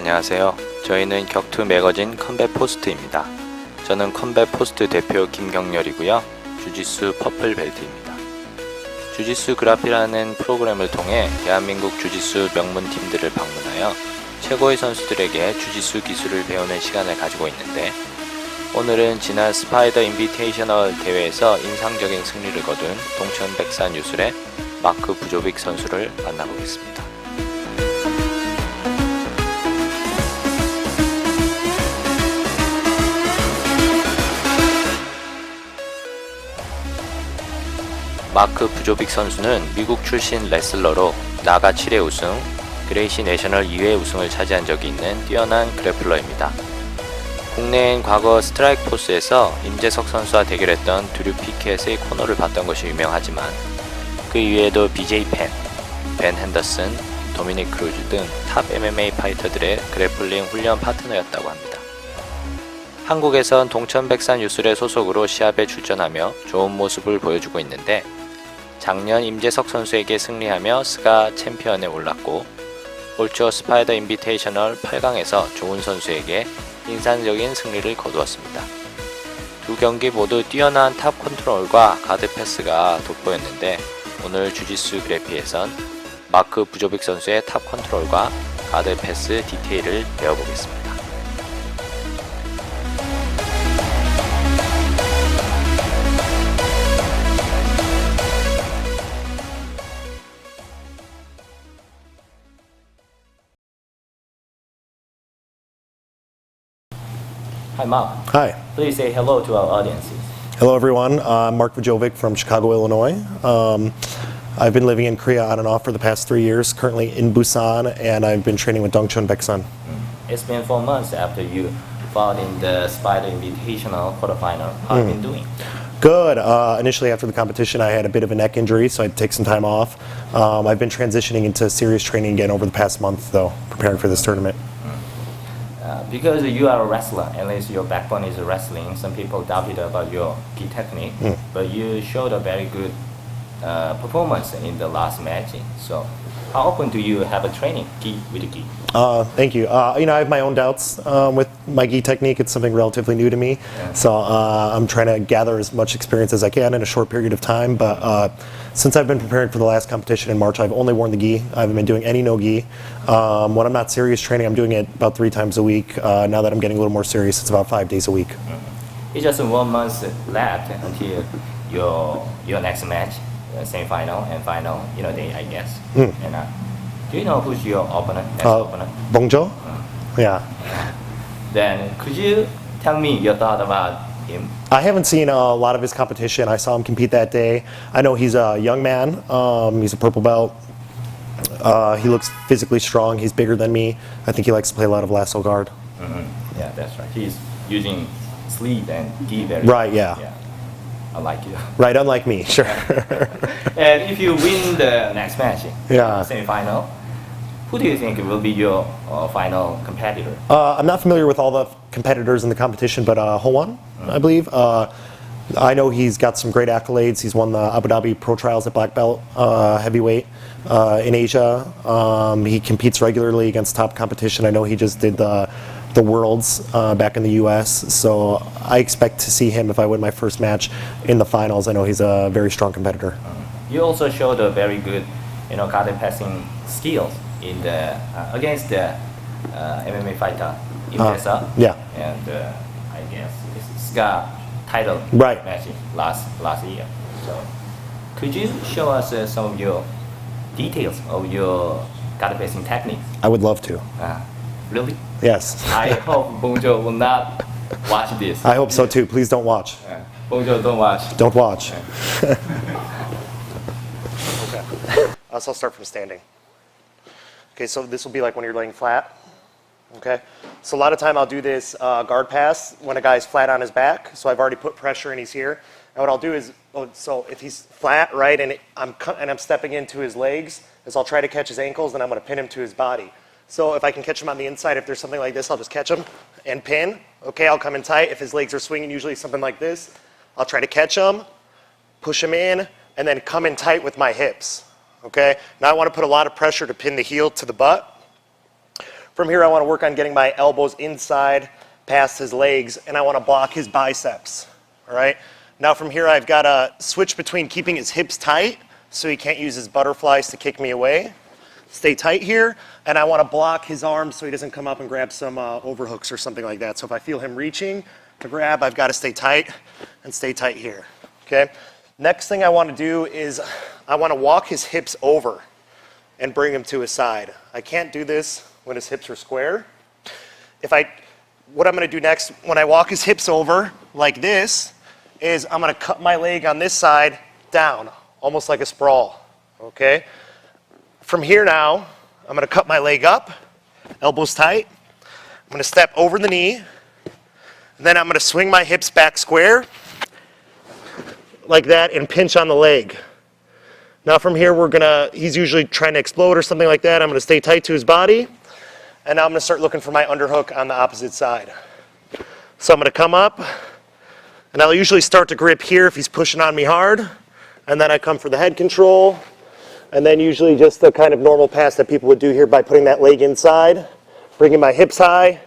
안녕하세요. 저희는 격투 매거진 컴뱃포스트입니다. 저는 컴뱃포스트 대표 김경렬이고요. 주짓수 퍼플 벨트입니다. 주짓수 그래피라는 프로그램을 통해 대한민국 주짓수 명문 팀들을 방문하여 최고의 선수들에게 주짓수 기술을 배우는 시간을 가지고 있는데, 오늘은 지난 스파이더 인비테이셔널 대회에서 인상적인 승리를 거둔 동천백산 유술의 마크 부조빅 선수를 만나보겠습니다. 마크 부조빅 선수는 미국 출신 레슬러로 나가 7회 우승, 그레이시 내셔널 2회 우승을 차지한 적이 있는 뛰어난 그래플러입니다. 국내엔 과거 스트라이크 포스에서 임재석 선수와 대결했던 드류 피켓의 코너를 봤던 것이 유명하지만, 그 이외에도 BJ 펜, 벤 핸더슨, 도미닉 크루즈 등 탑 MMA 파이터들의 그래플링 훈련 파트너였다고 합니다. 한국에선 동천백산 유술의 소속으로 시합에 출전하며 좋은 모습을 보여주고 있는데, 작년 임재석 선수에게 승리하며 스가 챔피언에 올랐고, 올 초 스파이더 인비테이셔널 8강에서 좋은 선수에게 인상적인 승리를 거두었습니다. 두 경기 모두 뛰어난 탑 컨트롤과 가드 패스가 돋보였는데, 오늘 주짓수 그래피에선 마크 부조빅 선수의 탑 컨트롤과 가드 패스 디테일을 배워보겠습니다. Hi, Mark. Hi. Please say hello to our audiences. Hello, everyone. I'm Mark Vujovic from Chicago, Illinois. I've been living in Korea on and off for the past 3 years, currently in Busan, and I've been training with Dongcheon Baeksan. It's been 4 months after you fought in the Spider Invitational quarterfinal. How have you been doing? Good. Initially, after the competition, I had a bit of a neck injury, so I had to take some time off. I've been transitioning into serious training again over the past month, though, preparing for this tournament. Because you are a wrestler, at least your backbone is wrestling, some people doubted about your gi technique, but you showed a very good performance in the last match. So how often do you have a training gi with gi? Thank you. I have my own doubts with my gi technique. It's something relatively new to me. Yeah. So I'm trying to gather as much experience as I can in a short period of time. But since I've been preparing for the last competition in March, I've only worn the gi. I haven't been doing any no gi. When I'm not serious training, I'm doing it about 3 times a week. Now that I'm getting a little more serious, it's about 5 days a week. It's just 1 month left until your next match, semi-final and final, day, I guess. And do you know who's your opponent? Next opponent? Bongjo? Yeah. Then could you tell me your thought about him? I haven't seen a lot of his competition. I saw him compete that day. I know he's a young man. He's a purple belt. He looks physically strong. He's bigger than me. I think he likes to play a lot of lasso guard. Yeah, that's right. He's using sleeve and gi very Right, yeah. Unlike you. Right, unlike me, sure. And if you win the next match, Yeah. semi-final, who do you think will be your final competitor? I'm not familiar with all the competitors in the competition, but Howon, I believe. I know he's got some great accolades. He's won the Abu Dhabi Pro Trials at black belt heavyweight in Asia. He competes regularly against top competition. I know he just did the Worlds back in the U.S. So I expect to see him if I win my first match in the finals. I know he's a very strong competitor. You also showed a very good, guard passing skills in the against the MMA fighter Impresa. Yeah. And I guess it's SCA title Right. match last year. So could you show us some of your details of your guard passing techniques? I would love to. Really? Yes. I hope Bongjo will not watch this. I hope so too. Please don't watch. Bongjo, don't watch. Don't watch. Okay. So I'll start from standing. Okay, so this will be like when you're laying flat. Okay, so a lot of time I'll do this guard pass when a guy's flat on his back. So I've already put pressure and he's here. And what I'll do is, so if he's flat, right, and I'm stepping into his legs, is I'll try to catch his ankles, then I'm going to pin him to his body. So if I can catch him on the inside, if there's something like this, I'll just catch him and pin. Okay, I'll come in tight. If his legs are swinging, usually something like this, I'll try to catch him, push him in, and then come in tight with my hips. Okay, now I want to put a lot of pressure to pin the heel to the butt. From here, I want to work on getting my elbows inside past his legs, and I want to block his biceps. All right? Now from here, I've got to switch between keeping his hips tight so he can't use his butterflies to kick me away. Stay tight here, and I want to block his arms so he doesn't come up and grab some overhooks or something like that. So if I feel him reaching to grab, I've got to stay tight and stay tight here. Okay? Next thing I want to do is I want to walk his hips over and bring him to his side. I can't do this when his hips are square. What I'm going to do next, when I walk his hips over like this, is I'm going to cut my leg on this side down, almost like a sprawl. Okay? From here now, I'm going to cut my leg up, elbows tight. I'm going to step over the knee, and then I'm going to swing my hips back square like that and pinch on the leg. Now from here, he's usually trying to explode or something like that. I'm going to stay tight to his body, and now I'm going to start looking for my underhook on the opposite side. So I'm going to come up, and I'll usually start to grip here if he's pushing on me hard, and then I come for the head control, and then usually just the kind of normal pass that people would do here by putting that leg inside, bringing my hips high,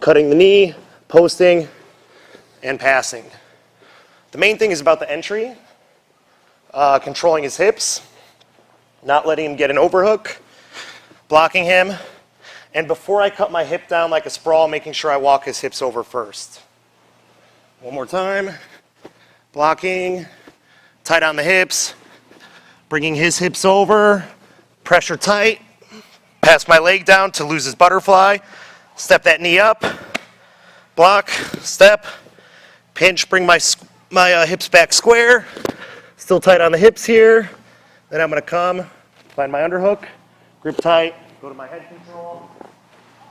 cutting the knee, posting, and passing. The main thing is about the entry, controlling his hips, not letting him get an overhook, blocking him, and before I cut my hip down like a sprawl, making sure I walk his hips over first. One more time. Blocking, tight on the hips, bringing his hips over, pressure tight, pass my leg down to lose his butterfly, step that knee up, block, step, pinch, bring my hips back square, still tight on the hips here. Then I'm going to come, find my underhook, grip tight, go to my head control,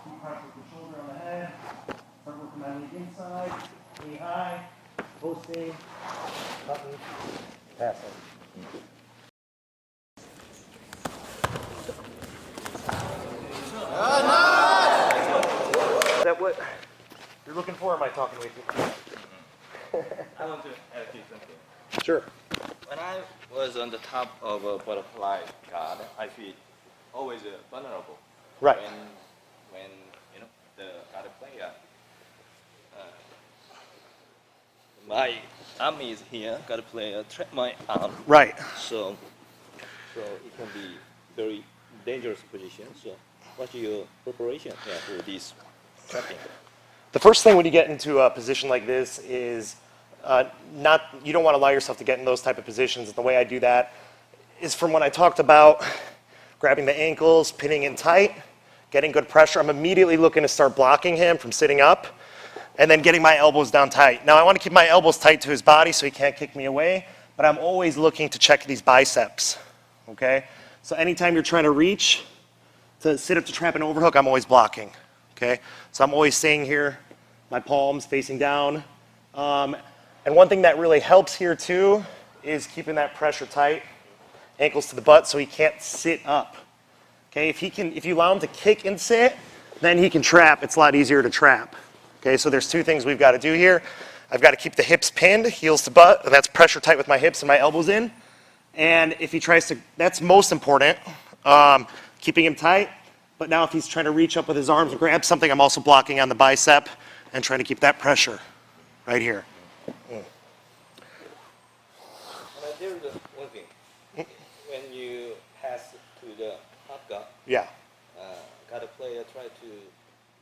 keep pressure with the shoulder on the head, start working my leg inside, knee high, posting, cutting, passing. Is that what you're looking for, or am I talking way too much? I want to ask you something. Sure. When I was on the top of a butterfly guard, I feel always vulnerable. Right. When the guard player, my arm is here, guard player trap my arm. Right. So it can be very dangerous position. So what's your preparation for this trapping? The first thing when you get into a position like this is you don't want to allow yourself to get in those type of positions. And the way I do that is from when I talked about grabbing the ankles, pinning in tight, getting good pressure. I'm immediately looking to start blocking him from sitting up and then getting my elbows down tight. Now I want to keep my elbows tight to his body so he can't kick me away, but I'm always looking to check these biceps, okay? So anytime you're trying to reach to sit up to trap an overhook, I'm always blocking, okay? So I'm always staying here, my palms facing down. And one thing that really helps here too is keeping that pressure tight, ankles to the butt so he can't sit up. Okay, if you allow him to kick and sit, then he can trap. It's a lot easier to trap. Okay, so there's two things we've got to do here. I've got to keep the hips pinned, heels to butt, and that's pressure tight with my hips and my elbows in. And if he tries to, that's most important, keeping him tight. But now if he's trying to reach up with his arms and grab something, I'm also blocking on the bicep and trying to keep that pressure right here. There's one thing. When you pass to the half guard, Yeah. guard player try to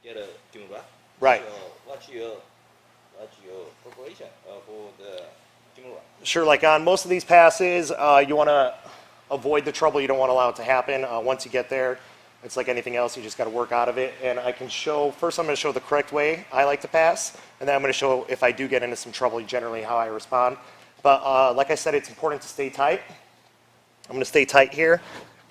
get a jumba. Right. So what's your preparation for the jumba? Sure, like on most of these passes, you want to avoid the trouble. You don't want to allow it to happen. Once you get there, it's like anything else. You just got to work out of it. And I can show, first I'm going to show the correct way I like to pass, and then I'm going to show if I do get into some trouble, generally how I respond. But like I said, it's important to stay tight. I'm going to stay tight here.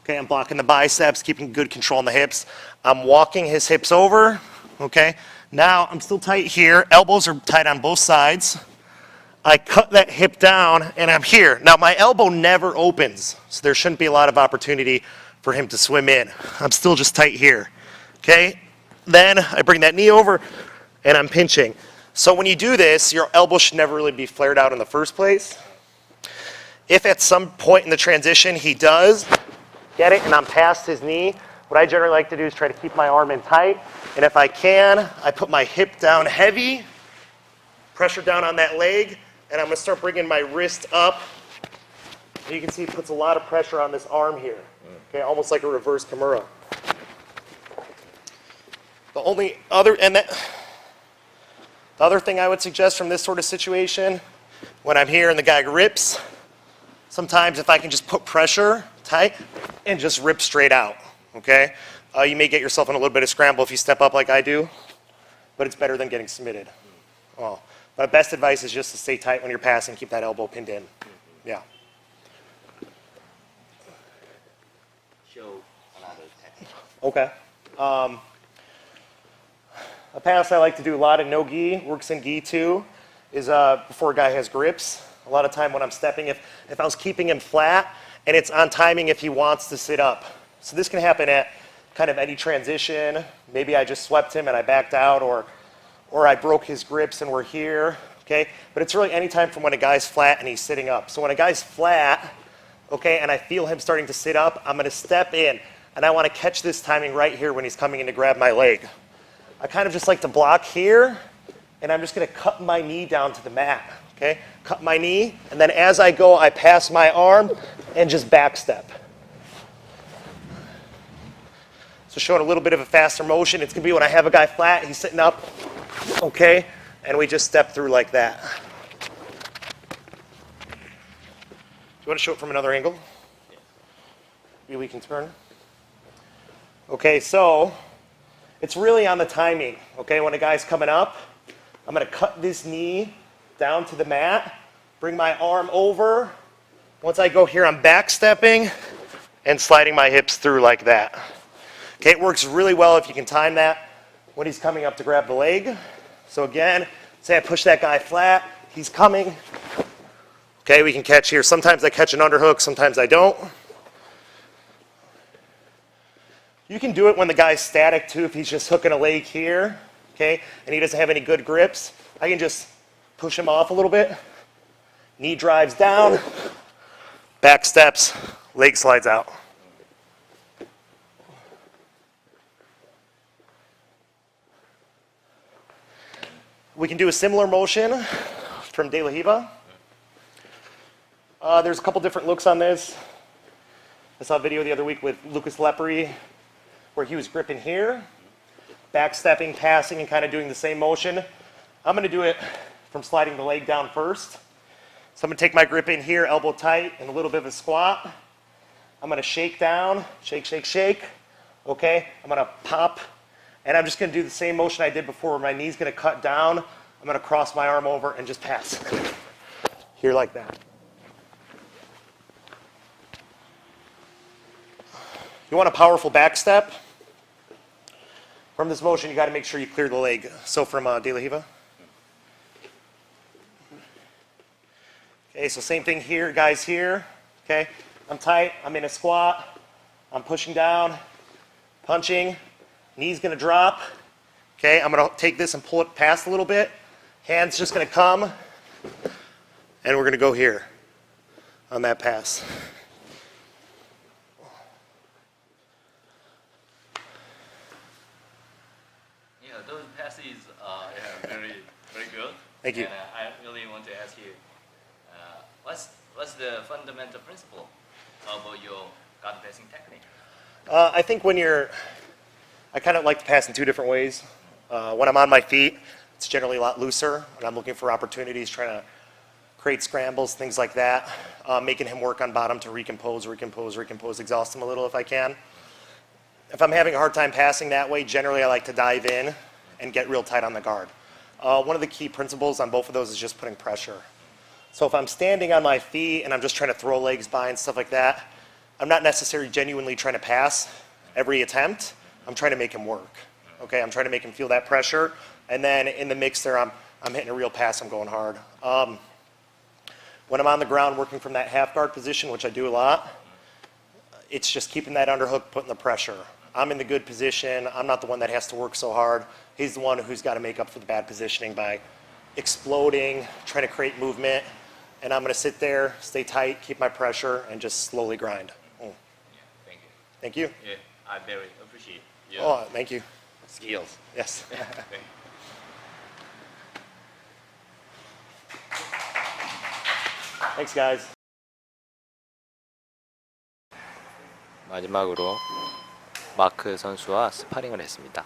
Okay, I'm blocking the biceps, keeping good control on the hips. I'm walking his hips over. Okay, now I'm still tight here. Elbows are tight on both sides. I cut that hip down, and I'm here. Now, my elbow never opens, so there shouldn't be a lot of opportunity for him to swim in. I'm still just tight here. Okay, then I bring that knee over, and I'm pinching. So when you do this, your elbow should never really be flared out in the first place. If at some point in the transition he does get it and I'm past his knee, What I generally like to do is try to keep my arm in tight, and if I can, I put my hip down heavy, pressure down on that leg, and I'm going to start bringing my wrist up. And you can see it puts a lot of pressure on this arm here, okay, almost like a reverse Kimura. The other thing I would suggest from this sort of situation, when I'm here and the guy rips, sometimes if I can just put pressure tight and just rip straight out, okay? You may get yourself in a little bit of scramble if you step up like I do, but it's better than getting submitted. Oh. My best advice is just to stay tight when you're passing, keep that elbow pinned in. Yeah. Show another technique. Okay. A pass I like to do a lot in no gi, works in gi too, is before a guy has grips. A lot of time when I'm stepping, if I was keeping him flat, and it's on timing if he wants to sit up. So this can happen at kind of any transition. Maybe I just swept him and I backed out, or I broke his grips and we're here, okay? But it's really any time from when a guy's flat and he's sitting up. So when a guy's flat, okay, and I feel him starting to sit up, I'm gonna step in, and I wanna catch this timing right here when he's coming in to grab my leg. I kind of just like to block here, and I'm just gonna cut my knee down to the mat, okay? Cut my knee, and then as I go, I pass my arm and just back step. So showing a little bit of a faster motion. It's gonna be when I have a guy flat, he's sitting up, okay? And we just step through like that. Do you wanna show it from another angle? Maybe we can turn. Okay, so it's really on the timing, okay? When a guy's coming up, I'm gonna cut this knee down to the mat, bring my arm over. Once I go here, I'm back stepping and sliding my hips through like that. Okay, it works really well if you can time that when he's coming up to grab the leg. So again, say I push that guy flat, he's coming. Okay, we can catch here. Sometimes I catch an underhook, sometimes I don't. You can do it when the guy's static too, if he's just hooking a leg here, okay, and he doesn't have any good grips. I can just push him off a little bit. Knee drives down, back steps, leg slides out. We can do a similar motion from De La Riva. There's a couple different looks on this. I saw a video the other week with Lucas Lepri where he was gripping here, backstepping, passing, and kind of doing the same motion. I'm going to do it from sliding the leg down first. So I'm going to take my grip in here, elbow tight, and a little bit of a squat. I'm going to shake down, shake, shake, shake. Okay, I'm going to pop, and I'm just going to do the same motion I did before where my knee's going to cut down. I'm going to cross my arm over and just pass. Here like that. You want a powerful back step? From this motion, you got to make sure you clear the leg. So from De La Riva. Okay, so same thing here, guys here. Okay, I'm tight, I'm in a squat, I'm pushing down, punching, knee's gonna drop. Okay, I'm gonna take this and pull it past a little bit. Hand's just gonna come, and we're gonna go here on that pass. Yeah, those passes are very, very good. Thank you. And I really want to ask you, what's the fundamental principle of your guard passing technique? I think I kind of like to pass in two different ways. When I'm on my feet, it's generally a lot looser, and I'm looking for opportunities, trying to create scrambles, things like that, making him work on bottom to recompose, exhaust him a little if I can. If I'm having a hard time passing that way, generally I like to dive in and get real tight on the guard. One of the key principles on both of those is just putting pressure. So if I'm standing on my feet and I'm just trying to throw legs by and stuff like that, I'm not necessarily genuinely trying to pass every attempt. I'm trying to make him work. Okay, I'm trying to make him feel that pressure, and then in the mix there, I'm hitting a real pass. I'm going hard. When I'm on the ground working from that half guard position, which I do a lot, it's just keeping that underhook, putting the pressure. I'm in the good position. I'm not the one that has to work so hard. He's the one who's got to make up for the bad positioning by exploding, trying to create movement. And I'm going to sit there, stay tight, keep my pressure, and just slowly grind. Yeah, thank you. Thank you. Yeah, I very appreciate your Oh, thank you. skills. Yes. 네. Thanks, guys. 마지막으로 마크 선수와 스파링을 했습니다.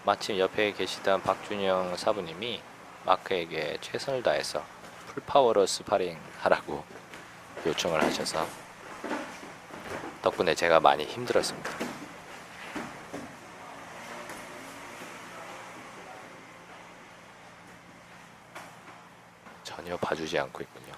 마침 옆에 계시던 박준영 사부님이 마크에게 최선을 다해서 풀파워로 스파링 하라고 요청을 하셔서 덕분에 제가 많이 힘들었습니다. 전혀 봐주지 않고 있군요.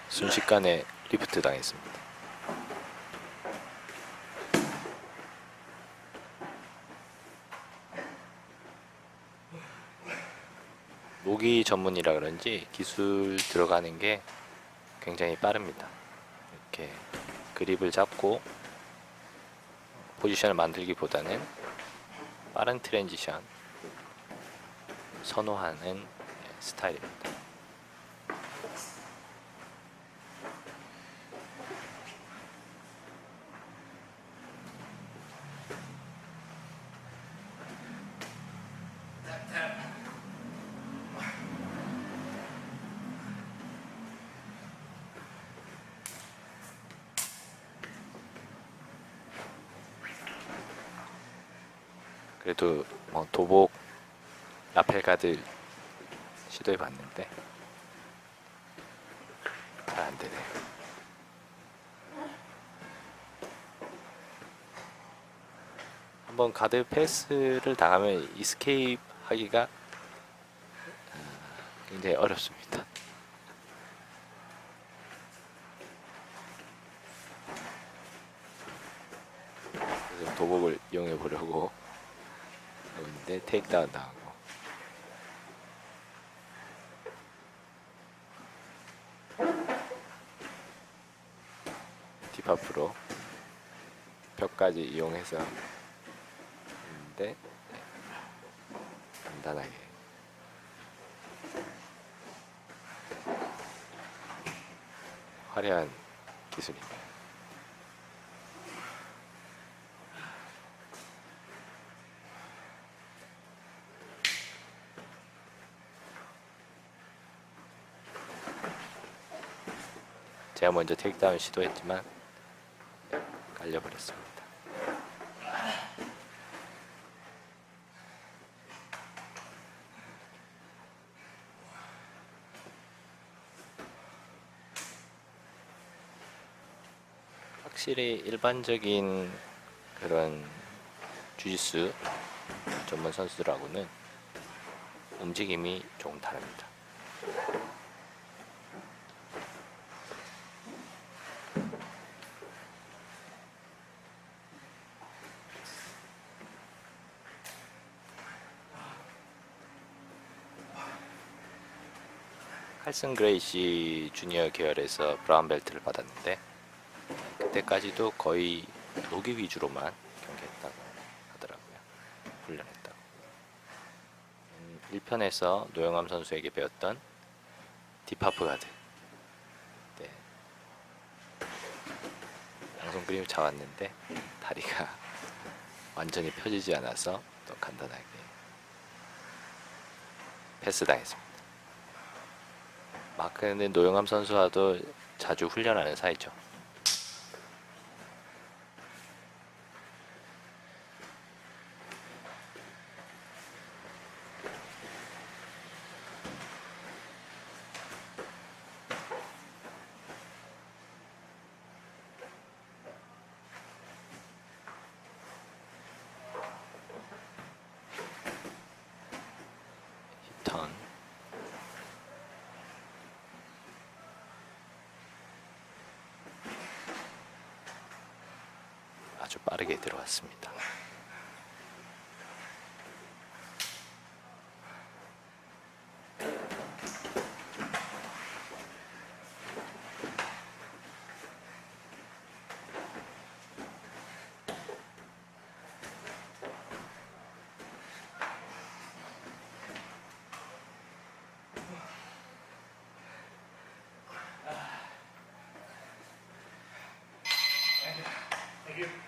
순식간에 리프트 당했습니다. 모기 전문이라 그런지 기술 들어가는 게 굉장히 빠릅니다. 이렇게 그립을 잡고 포지션을 만들기보다는 빠른 트랜지션 선호하는 스타일입니다. 그래도 뭐 도복 라펠 가드 시도해 봤는데 잘 안 되네요. 한번 가드 패스를 당하면 이스케이프 하기가 굉장히 어렵습니다. 그래서 도복을 이용해 보려고 하는데 테이크다운 당하고 딥앞으로 벽까지 이용해서 했는데 간단하게 화려한 기술입니다. 제가 먼저 테이크다운 시도했지만 깔려버렸습니다. 확실히 일반적인 그런 주짓수 전문 선수들하고는 움직임이 조금 다릅니다. 칼슨 그레이시 주니어 계열에서 브라운 벨트를 받았는데 그때까지도 거의 노기 위주로만 경기했다고 하더라고요. 훈련했다고. 1편에서 노영암 선수에게 배웠던 딥하프 가드. 네. 양손 그림을 잡았는데 다리가 완전히 펴지지 않아서 또 간단하게 패스 당했습니다. 마크는 노영암 선수와도 자주 훈련하는 사이죠. 힙턴 아주 빠르게 들어왔습니다. you.